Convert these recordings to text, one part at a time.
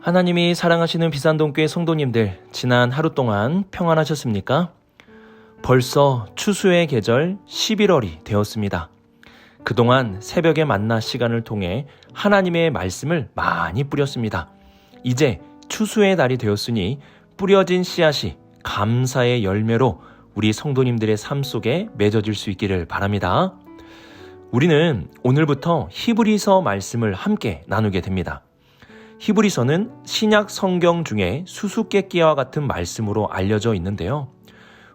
하나님이 사랑하시는 비산동교회 성도님들, 지난 하루 동안 평안하셨습니까? 벌써 추수의 계절 11월이 되었습니다. 그동안 새벽에 만나 시간을 통해 하나님의 말씀을 많이 뿌렸습니다. 이제 추수의 날이 되었으니 뿌려진 씨앗이 감사의 열매로 우리 성도님들의 삶 속에 맺어질 수 있기를 바랍니다. 우리는 오늘부터 히브리서 말씀을 함께 나누게 됩니다. 히브리서는 신약 성경 중에 수수께끼와 같은 말씀으로 알려져 있는데요.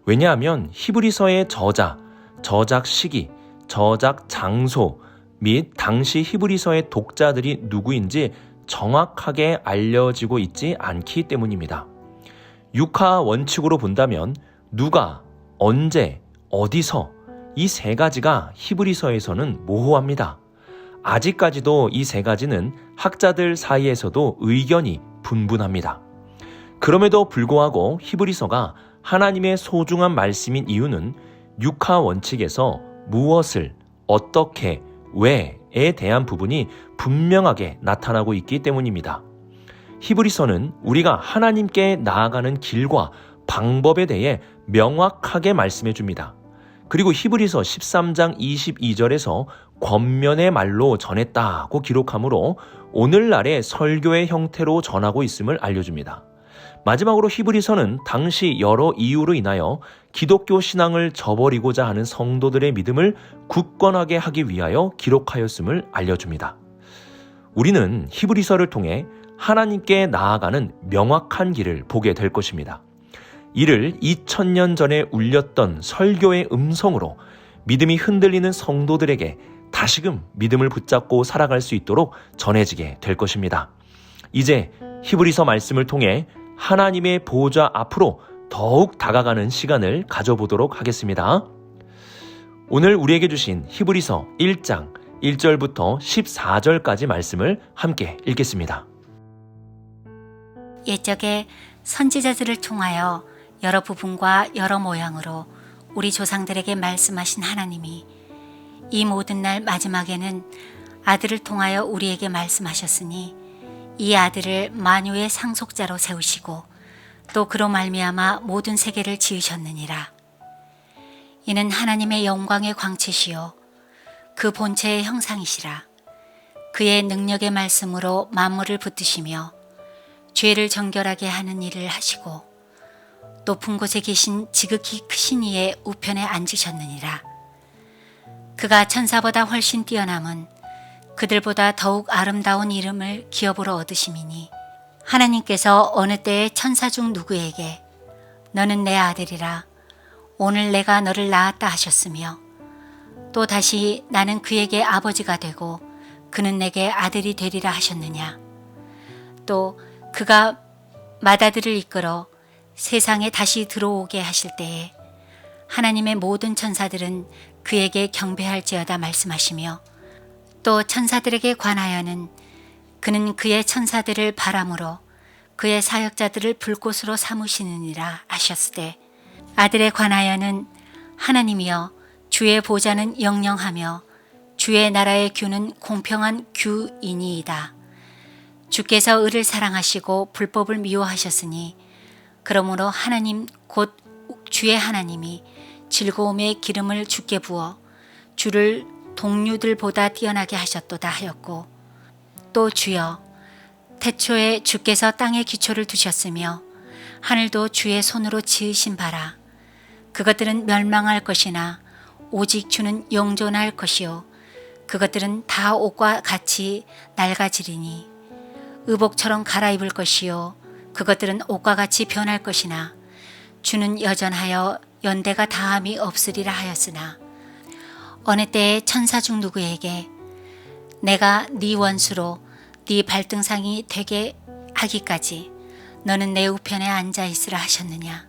왜냐하면 히브리서의 저자, 저작 시기, 저작 장소 및 당시 히브리서의 독자들이 누구인지 정확하게 알려지고 있지 않기 때문입니다. 육하 원칙으로 본다면 누가, 언제, 어디서 이 세 가지가 히브리서에서는 모호합니다. 아직까지도 이 세 가지는 학자들 사이에서도 의견이 분분합니다. 그럼에도 불구하고 히브리서가 하나님의 소중한 말씀인 이유는 육하 원칙에서 무엇을, 어떻게, 왜에 대한 부분이 분명하게 나타나고 있기 때문입니다. 히브리서는 우리가 하나님께 나아가는 길과 방법에 대해 명확하게 말씀해 줍니다. 그리고 히브리서 13장 22절에서 권면의 말로 전했다고 기록하므로 오늘날의 설교의 형태로 전하고 있음을 알려줍니다. 마지막으로 히브리서는 당시 여러 이유로 인하여 기독교 신앙을 저버리고자 하는 성도들의 믿음을 굳건하게 하기 위하여 기록하였음을 알려줍니다. 우리는 히브리서를 통해 하나님께 나아가는 명확한 길을 보게 될 것입니다. 이를 2000년 전에 울렸던 설교의 음성으로 믿음이 흔들리는 성도들에게 다시금 믿음을 붙잡고 살아갈 수 있도록 전해지게 될 것입니다. 이제 히브리서 말씀을 통해 하나님의 보좌 앞으로 더욱 다가가는 시간을 가져보도록 하겠습니다. 오늘 우리에게 주신 히브리서 1장 1절부터 14절까지 말씀을 함께 읽겠습니다. 옛적에 선지자들을 통하여 여러 부분과 여러 모양으로 우리 조상들에게 말씀하신 하나님이 이 모든 날 마지막에는 아들을 통하여 우리에게 말씀하셨으니 이 아들을 만유의 상속자로 세우시고 또 그로 말미암아 모든 세계를 지으셨느니라. 이는 하나님의 영광의 광채시요 그 본체의 형상이시라. 그의 능력의 말씀으로 만물을 붙드시며 죄를 정결하게 하는 일을 하시고 높은 곳에 계신 지극히 크신 이의 우편에 앉으셨느니라. 그가 천사보다 훨씬 뛰어남은 그들보다 더욱 아름다운 이름을 기업으로 얻으심이니 하나님께서 어느 때에 천사 중 누구에게 너는 내 아들이라 오늘 내가 너를 낳았다 하셨으며 또 다시 나는 그에게 아버지가 되고 그는 내게 아들이 되리라 하셨느냐. 또 그가 맏아들을 이끌어 세상에 다시 들어오게 하실 때에 하나님의 모든 천사들은 그에게 경배할지어다 말씀하시며 또 천사들에게 관하여는 그는 그의 천사들을 바람으로 그의 사역자들을 불꽃으로 삼으시느니라 하셨으되 아들에 관하여는 하나님이여 주의 보좌는 영영하며 주의 나라의 규는 공평한 규이니이다. 주께서 의를 사랑하시고 불법을 미워하셨으니 그러므로 하나님 곧 주의 하나님이 즐거움의 기름을 주께 부어 주를 동류들보다 뛰어나게 하셨도다 하였고 또 주여 태초에 주께서 땅에 기초를 두셨으며 하늘도 주의 손으로 지으신 바라. 그것들은 멸망할 것이나 오직 주는 영존할 것이요 그것들은 다 옷과 같이 낡아지리니 의복처럼 갈아입을 것이요 그것들은 옷과 같이 변할 것이나 주는 여전하여 연대가 다함이 없으리라 하였으나 어느 때에 천사 중 누구에게 내가 네 원수로 네 발등상이 되게 하기까지 너는 내 우편에 앉아 있으라 하셨느냐.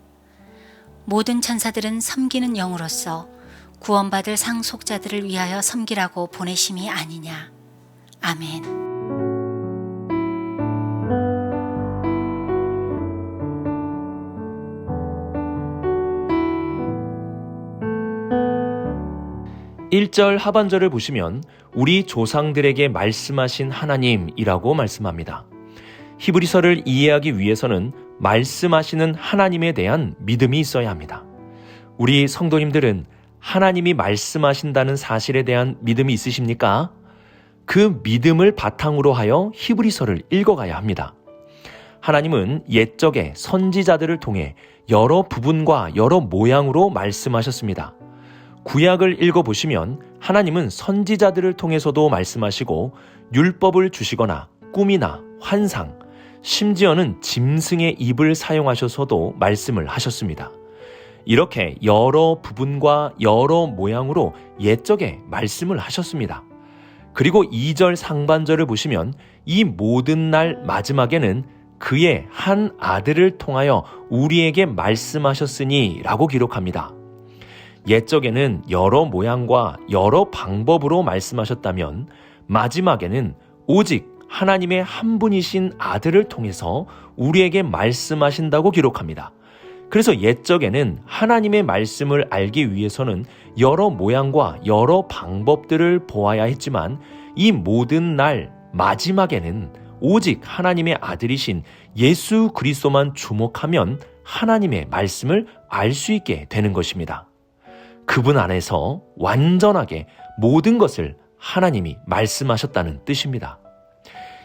모든 천사들은 섬기는 영으로서 구원받을 상속자들을 위하여 섬기라고 보내심이 아니냐. 아멘. 1절 하반절을 보시면 우리 조상들에게 말씀하신 하나님이라고 말씀합니다. 히브리서를 이해하기 위해서는 말씀하시는 하나님에 대한 믿음이 있어야 합니다. 우리 성도님들은 하나님이 말씀하신다는 사실에 대한 믿음이 있으십니까? 그 믿음을 바탕으로 하여 히브리서를 읽어가야 합니다. 하나님은 옛적에 선지자들을 통해 여러 부분과 여러 모양으로 말씀하셨습니다. 구약을 읽어보시면 하나님은 선지자들을 통해서도 말씀하시고 율법을 주시거나 꿈이나 환상, 심지어는 짐승의 입을 사용하셔서도 말씀을 하셨습니다. 이렇게 여러 부분과 여러 모양으로 옛적에 말씀을 하셨습니다. 그리고 2절 상반절을 보시면 이 모든 날 마지막에는 그의 한 아들을 통하여 우리에게 말씀하셨으니 라고 기록합니다. 옛적에는 여러 모양과 여러 방법으로 말씀하셨다면 마지막에는 오직 하나님의 한 분이신 아들을 통해서 우리에게 말씀하신다고 기록합니다. 그래서 옛적에는 하나님의 말씀을 알기 위해서는 여러 모양과 여러 방법들을 보아야 했지만 이 모든 날 마지막에는 오직 하나님의 아들이신 예수 그리스도만 주목하면 하나님의 말씀을 알 수 있게 되는 것입니다. 그분 안에서 완전하게 모든 것을 하나님이 말씀하셨다는 뜻입니다.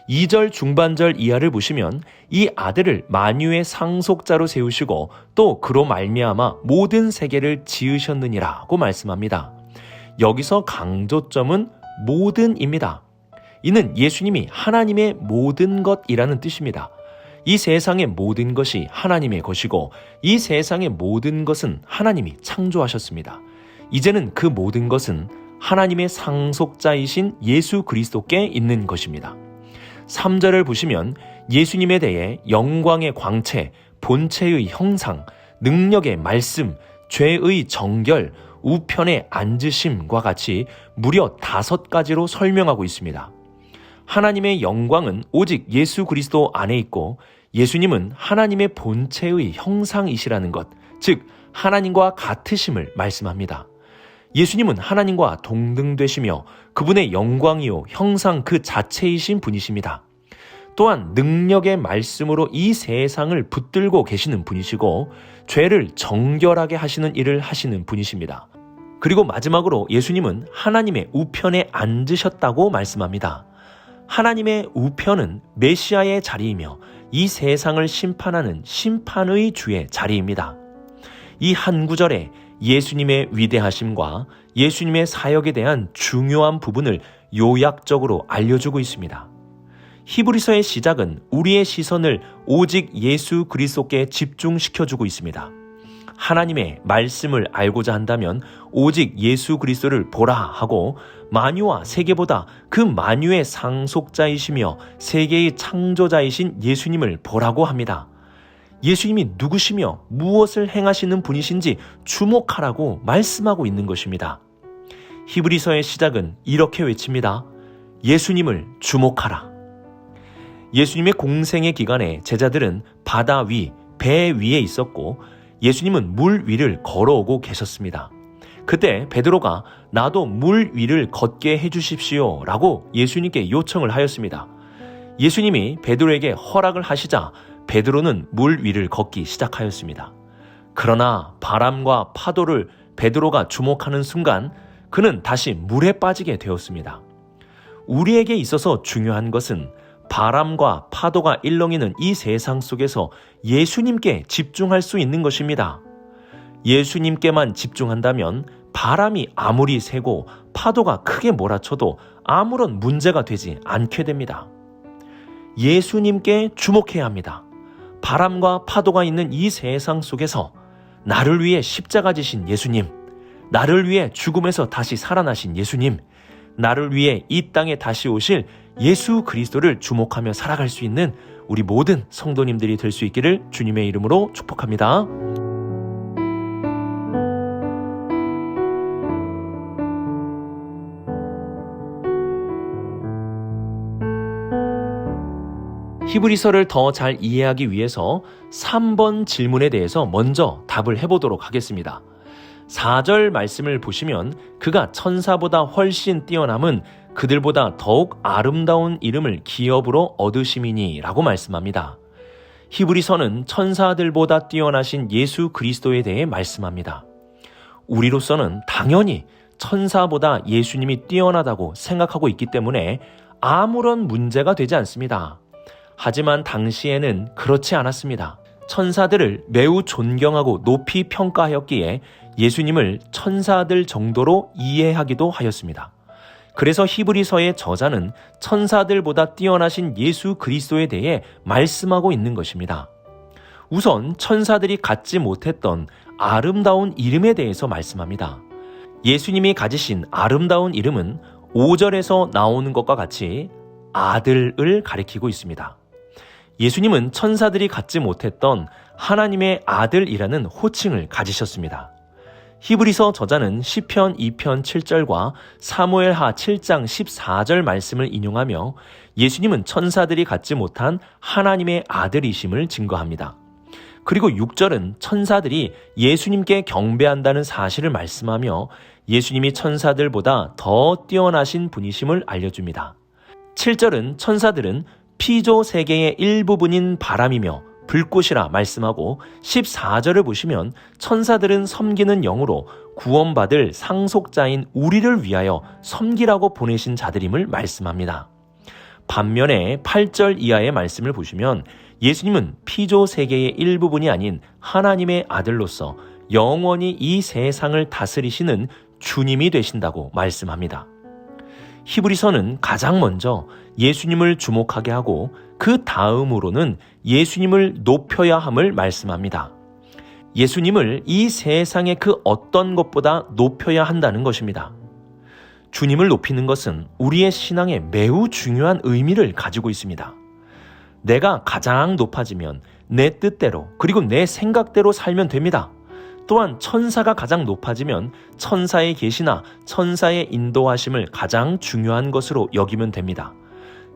2절 중반절 이하를 보시면 이 아들을 만유의 상속자로 세우시고 또 그로 말미암아 모든 세계를 지으셨느니라고 말씀합니다. 여기서 강조점은 모든입니다. 이는 예수님이 하나님의 모든 것이라는 뜻입니다. 이 세상의 모든 것이 하나님의 것이고 이 세상의 모든 것은 하나님이 창조하셨습니다. 이제는 그 모든 것은 하나님의 상속자이신 예수 그리스도께 있는 것입니다. 3절을 보시면 예수님에 대해 영광의 광채, 본체의 형상, 능력의 말씀, 죄의 정결, 우편의 앉으심과 같이 무려 5가지로 설명하고 있습니다. 하나님의 영광은 오직 예수 그리스도 안에 있고 예수님은 하나님의 본체의 형상이시라는 것, 즉 하나님과 같으심을 말씀합니다. 예수님은 하나님과 동등되시며 그분의 영광이요 형상 그 자체이신 분이십니다. 또한 능력의 말씀으로 이 세상을 붙들고 계시는 분이시고 죄를 정결하게 하시는 일을 하시는 분이십니다. 그리고 마지막으로 예수님은 하나님의 우편에 앉으셨다고 말씀합니다. 하나님의 우편은 메시아의 자리이며 이 세상을 심판하는 심판의 주의 자리입니다. 이 한 구절에 예수님의 위대하심과 예수님의 사역에 대한 중요한 부분을 요약적으로 알려주고 있습니다. 히브리서의 시작은 우리의 시선을 오직 예수 그리스도께 집중시켜주고 있습니다. 하나님의 말씀을 알고자 한다면 오직 예수 그리스도를 보라 하고 만유와 세계보다 그 만유의 상속자이시며 세계의 창조자이신 예수님을 보라고 합니다. 예수님이 누구시며 무엇을 행하시는 분이신지 주목하라고 말씀하고 있는 것입니다. 히브리서의 시작은 이렇게 외칩니다. 예수님을 주목하라. 예수님의 공생의 기간에 제자들은 바다 위, 배 위에 있었고 예수님은 물 위를 걸어오고 계셨습니다. 그때 베드로가 나도 물 위를 걷게 해주십시오 라고 예수님께 요청을 하였습니다. 예수님이 베드로에게 허락을 하시자 베드로는 물 위를 걷기 시작하였습니다. 그러나 바람과 파도를 베드로가 주목하는 순간 그는 다시 물에 빠지게 되었습니다. 우리에게 있어서 중요한 것은 바람과 파도가 일렁이는 이 세상 속에서 예수님께 집중할 수 있는 것입니다. 예수님께만 집중한다면 바람이 아무리 세고 파도가 크게 몰아쳐도 아무런 문제가 되지 않게 됩니다. 예수님께 주목해야 합니다. 바람과 파도가 있는 이 세상 속에서 나를 위해 십자가 지신 예수님, 나를 위해 죽음에서 다시 살아나신 예수님, 나를 위해 이 땅에 다시 오실 예수 그리스도를 주목하며 살아갈 수 있는 우리 모든 성도님들이 될 수 있기를 주님의 이름으로 축복합니다. 히브리서를 더 잘 이해하기 위해서 3번 질문에 대해서 먼저 답을 해보도록 하겠습니다. 4절 말씀을 보시면 그가 천사보다 훨씬 뛰어남은 그들보다 더욱 아름다운 이름을 기업으로 얻으심이니 라고 말씀합니다. 히브리서는 천사들보다 뛰어나신 예수 그리스도에 대해 말씀합니다. 우리로서는 당연히 천사보다 예수님이 뛰어나다고 생각하고 있기 때문에 아무런 문제가 되지 않습니다. 하지만 당시에는 그렇지 않았습니다. 천사들을 매우 존경하고 높이 평가하였기에 예수님을 천사들 정도로 이해하기도 하였습니다. 그래서 히브리서의 저자는 천사들보다 뛰어나신 예수 그리스도에 대해 말씀하고 있는 것입니다. 우선 천사들이 갖지 못했던 아름다운 이름에 대해서 말씀합니다. 예수님이 가지신 아름다운 이름은 5절에서 나오는 것과 같이 아들을 가리키고 있습니다. 예수님은 천사들이 갖지 못했던 하나님의 아들이라는 호칭을 가지셨습니다. 히브리서 저자는 시편 2편 7절과 사무엘하 7장 14절 말씀을 인용하며 예수님은 천사들이 갖지 못한 하나님의 아들이심을 증거합니다. 그리고 6절은 천사들이 예수님께 경배한다는 사실을 말씀하며 예수님이 천사들보다 더 뛰어나신 분이심을 알려줍니다. 7절은 천사들은 피조 세계의 일부분인 바람이며 불꽃이라 말씀하고 14절을 보시면 천사들은 섬기는 영으로 구원받을 상속자인 우리를 위하여 섬기라고 보내신 자들임을 말씀합니다. 반면에 8절 이하의 말씀을 보시면 예수님은 피조 세계의 일부분이 아닌 하나님의 아들로서 영원히 이 세상을 다스리시는 주님이 되신다고 말씀합니다. 히브리서는 가장 먼저 예수님을 주목하게 하고 그 다음으로는 예수님을 높여야 함을 말씀합니다. 예수님을 이 세상의 그 어떤 것보다 높여야 한다는 것입니다. 주님을 높이는 것은 우리의 신앙에 매우 중요한 의미를 가지고 있습니다. 내가 가장 높아지면 내 뜻대로 그리고 내 생각대로 살면 됩니다. 또한 천사가 가장 높아지면 천사의 계시나 천사의 인도하심을 가장 중요한 것으로 여기면 됩니다.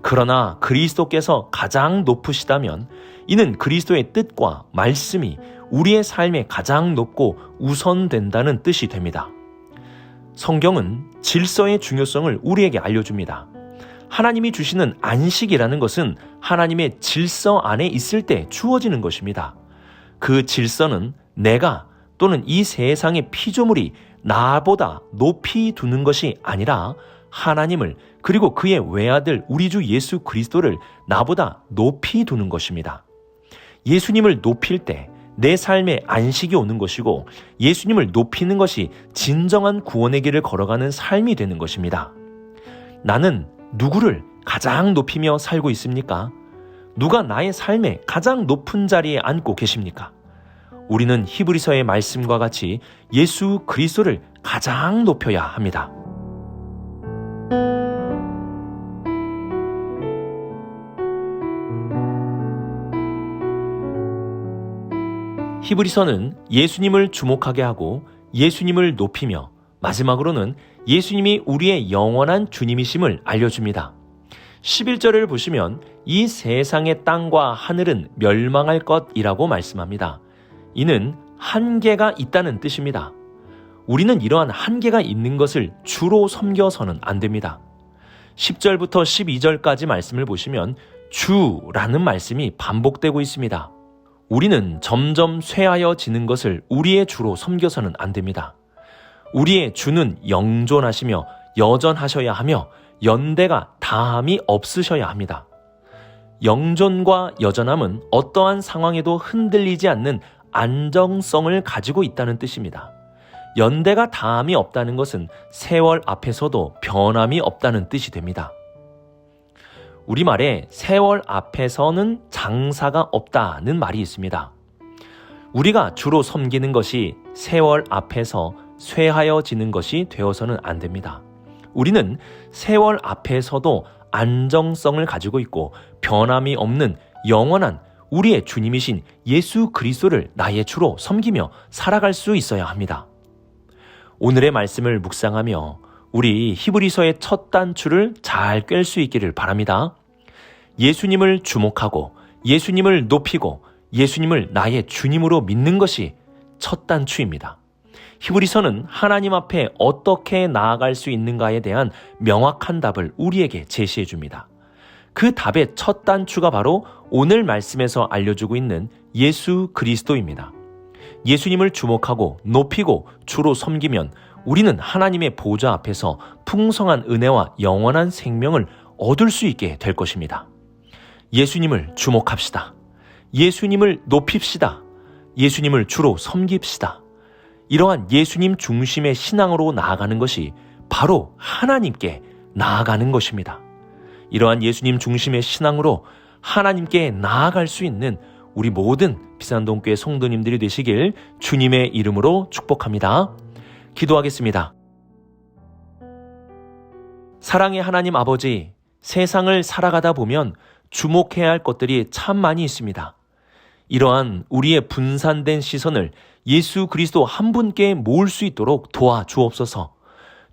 그러나 그리스도께서 가장 높으시다면 이는 그리스도의 뜻과 말씀이 우리의 삶에 가장 높고 우선된다는 뜻이 됩니다. 성경은 질서의 중요성을 우리에게 알려줍니다. 하나님이 주시는 안식이라는 것은 하나님의 질서 안에 있을 때 주어지는 것입니다. 그 질서는 내가 또는 이 세상의 피조물이 나보다 높이 두는 것이 아니라 하나님을 그리고 그의 외아들 우리 주 예수 그리스도를 나보다 높이 두는 것입니다. 예수님을 높일 때 내 삶에 안식이 오는 것이고 예수님을 높이는 것이 진정한 구원의 길을 걸어가는 삶이 되는 것입니다. 나는 누구를 가장 높이며 살고 있습니까? 누가 나의 삶에 가장 높은 자리에 앉고 계십니까? 우리는 히브리서의 말씀과 같이 예수 그리스도를 가장 높여야 합니다. 히브리서는 예수님을 주목하게 하고 예수님을 높이며 마지막으로는 예수님이 우리의 영원한 주님이심을 알려줍니다. 11절을 보시면 이 세상의 땅과 하늘은 멸망할 것이라고 말씀합니다. 이는 한계가 있다는 뜻입니다. 우리는 이러한 한계가 있는 것을 주로 섬겨서는 안 됩니다. 10절부터 12절까지 말씀을 보시면 주라는 말씀이 반복되고 있습니다. 우리는 점점 쇠하여지는 것을 우리의 주로 섬겨서는 안 됩니다. 우리의 주는 영존하시며 여전하셔야 하며 연대가 다함이 없으셔야 합니다. 영존과 여전함은 어떠한 상황에도 흔들리지 않는 안정성을 가지고 있다는 뜻입니다. 연대가 다함이 없다는 것은 세월 앞에서도 변함이 없다는 뜻이 됩니다. 우리말에 세월 앞에서는 장사가 없다는 말이 있습니다. 우리가 주로 섬기는 것이 세월 앞에서 쇠하여지는 것이 되어서는 안 됩니다. 우리는 세월 앞에서도 안정성을 가지고 있고 변함이 없는 영원한 우리의 주님이신 예수 그리스도를 나의 주로 섬기며 살아갈 수 있어야 합니다. 오늘의 말씀을 묵상하며 우리 히브리서의 첫 단추를 잘 꿰 수 있기를 바랍니다. 예수님을 주목하고 예수님을 높이고 예수님을 나의 주님으로 믿는 것이 첫 단추입니다. 히브리서는 하나님 앞에 어떻게 나아갈 수 있는가에 대한 명확한 답을 우리에게 제시해 줍니다. 그 답의 첫 단추가 바로 오늘 말씀에서 알려주고 있는 예수 그리스도입니다. 예수님을 주목하고 높이고 주로 섬기면 우리는 하나님의 보좌 앞에서 풍성한 은혜와 영원한 생명을 얻을 수 있게 될 것입니다. 예수님을 주목합시다. 예수님을 높입시다. 예수님을 주로 섬깁시다. 이러한 예수님 중심의 신앙으로 나아가는 것이 바로 하나님께 나아가는 것입니다. 이러한 예수님 중심의 신앙으로 하나님께 나아갈 수 있는 우리 모든 비산동교회 성도님들이 되시길 주님의 이름으로 축복합니다. 기도하겠습니다. 사랑의 하나님 아버지, 세상을 살아가다 보면 주목해야 할 것들이 참 많이 있습니다. 이러한 우리의 분산된 시선을 예수 그리스도 한 분께 모을 수 있도록 도와주옵소서.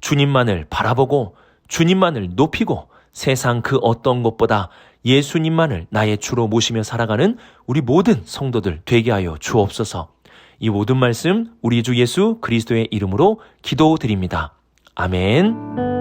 주님만을 바라보고 주님만을 높이고 세상 그 어떤 것보다 예수님만을 나의 주로 모시며 살아가는 우리 모든 성도들 되게 하여 주옵소서. 이 모든 말씀 우리 주 예수 그리스도의 이름으로 기도드립니다. 아멘.